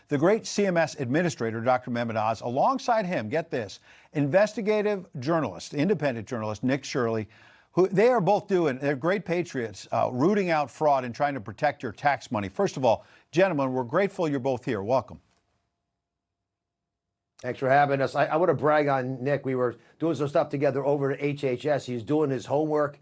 The great CMS administrator, Dr. Mehmet Oz, alongside him, get this, investigative journalist, independent journalist, Nick Shirley, who they are both they're great patriots, rooting out fraud and trying to protect your tax money. First of all, gentlemen, we're grateful you're both here. Welcome. Thanks for having us. I want to brag on Nick. We were doing some stuff together over at HHS. He's doing his homework.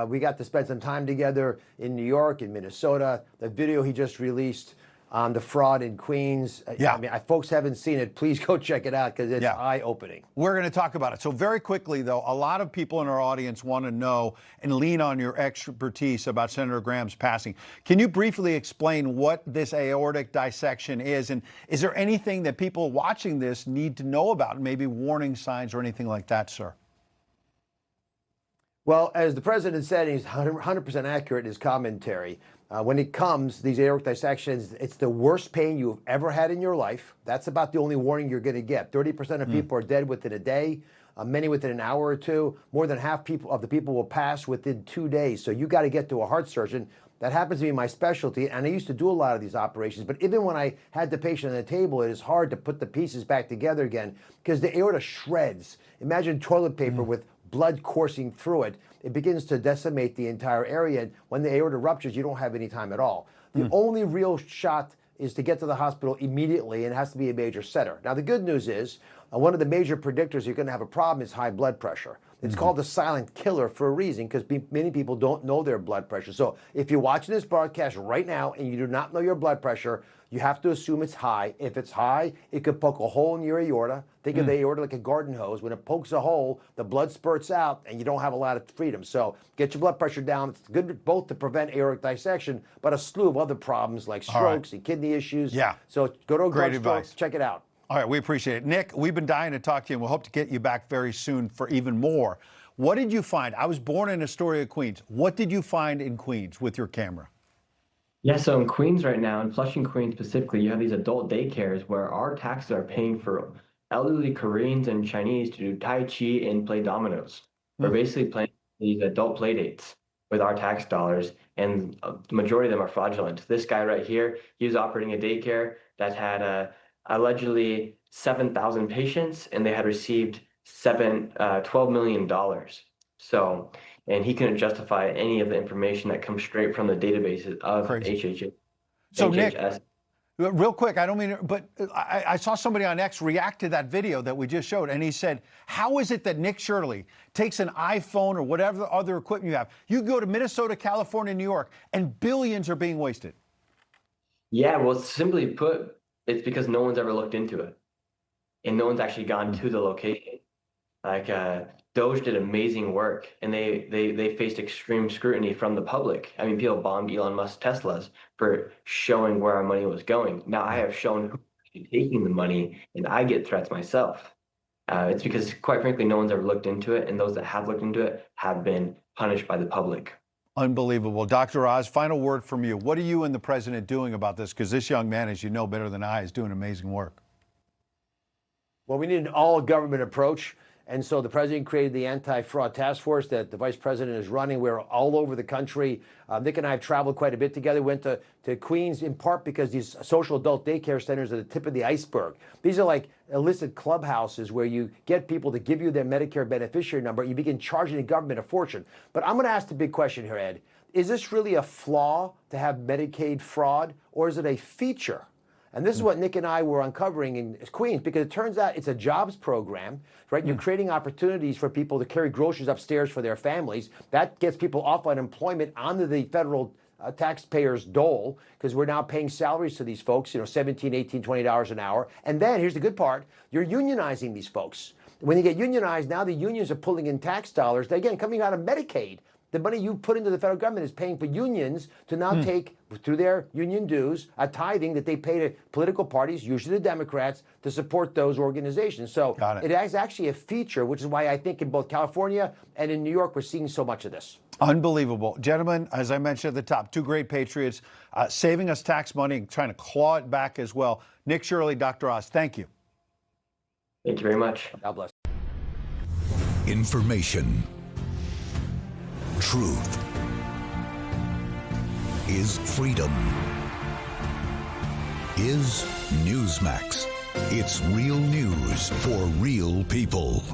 We got to spend some time together in New York, in Minnesota. The video he just released on the fraud in Queens. Yeah. I mean, folks haven't seen it. Please go check it out because it's eye-opening. We're going to talk about it. So very quickly, though, a lot of people in our audience want to know and lean on your expertise about Senator Graham's passing. Can you briefly explain what this aortic dissection is? And is there anything that people watching this need to know about, maybe warning signs or anything like that, sir? Well, as the president said, he's 100% accurate in his commentary. When it comes, these aortic dissections, it's the worst pain you've ever had in your life. That's about the only warning you're going to get. 30% of people are dead within a day, many within an hour or two. More than half of the people will pass within 2 days. So you got to get to a heart surgeon. That happens to be my specialty, and I used to do a lot of these operations. But even when I had the patient on the table, it is hard to put the pieces back together again because the aorta shreds. Imagine toilet paper with blood coursing through it. It begins to decimate the entire area. And when the aorta ruptures, you don't have any time at all. The only real shot is to get to the hospital immediately, and it has to be a major center. Now, the good news is one of the major predictors you're going to have a problem is high blood pressure. It's called the silent killer for a reason because many people don't know their blood pressure. So if you're watching this broadcast right now and you do not know your blood pressure, you have to assume it's high. If it's high, it could poke a hole in your aorta. Think of the aorta like a garden hose. When it pokes a hole, the blood spurts out and you don't have a lot of freedom. So get your blood pressure down. It's good both to prevent aortic dissection, but a slew of other problems like strokes and kidney issues. Yeah. So go to a Great drugstore, advice. check it out. All right, we appreciate it. Nick, we've been dying to talk to you, and we'll hope to get you back very soon for even more. What did you find? I was born in Astoria, Queens. What did you find in Queens with your camera? Yeah, so in Queens right now, in Flushing, Queens specifically, you have these adult daycares where our taxes are paying for elderly Koreans and Chinese to do Tai Chi and play dominoes. We're basically playing these adult play dates with our tax dollars, and the majority of them are fraudulent. This guy right here, he was operating a daycare that had allegedly 7,000 patients, and they had received $12 million. So, and he couldn't justify any of the information that comes straight from the databases of HHS. So Nick, real quick, I don't mean, but I saw somebody on X react to that video that we just showed, and he said, how is it that Nick Shirley takes an iPhone or whatever other equipment you have, you go to Minnesota, California, New York, and billions are being wasted? Yeah, well, simply put, it's because no one's ever looked into it, and no one's actually gone to the location. Like Doge did amazing work, and they faced extreme scrutiny from the public. I mean, people bombed Elon Musk Teslas for showing where our money was going. Now I have shown who's actually taking the money, and I get threats myself. It's because, quite frankly, no one's ever looked into it, and those that have looked into it have been punished by the public. Unbelievable. Dr. Oz, final word from you. What are you and the president doing about this? Because this young man, as you know better than I, is doing amazing work. Well, we need an all-government approach. And so the president created the anti-fraud task force that the vice president is running. We're all over the country. Nick and I have traveled quite a bit together. Went to Queens in part because these social adult daycare centers are the tip of the iceberg. These are like illicit clubhouses where you get people to give you their Medicare beneficiary number. You begin charging the government a fortune. But I'm going to ask the big question here, Ed. Is this really a flaw to have Medicaid fraud, or is it a feature? And this is what Nick and I were uncovering in Queens, because it turns out it's a jobs program, right? You're creating opportunities for people to carry groceries upstairs for their families. That gets people off unemployment onto the federal taxpayers' dole, because we're now paying salaries to these folks, $17, $18, $20 an hour. And then here's the good part. You're unionizing these folks. When you get unionized, now the unions are pulling in tax dollars, again, coming out of Medicaid. The money you put into the federal government is paying for unions to now take, through their union dues, a tithing that they pay to political parties, usually the Democrats, to support those organizations. So it is actually a feature, which is why I think in both California and in New York, we're seeing so much of this. Unbelievable. Gentlemen, as I mentioned at the top, two great patriots, saving us tax money and trying to claw it back as well. Nick Shirley, Dr. Oz, thank you. Thank you very much. God bless. Information. Truth is freedom. is Newsmax. It's real news for real people.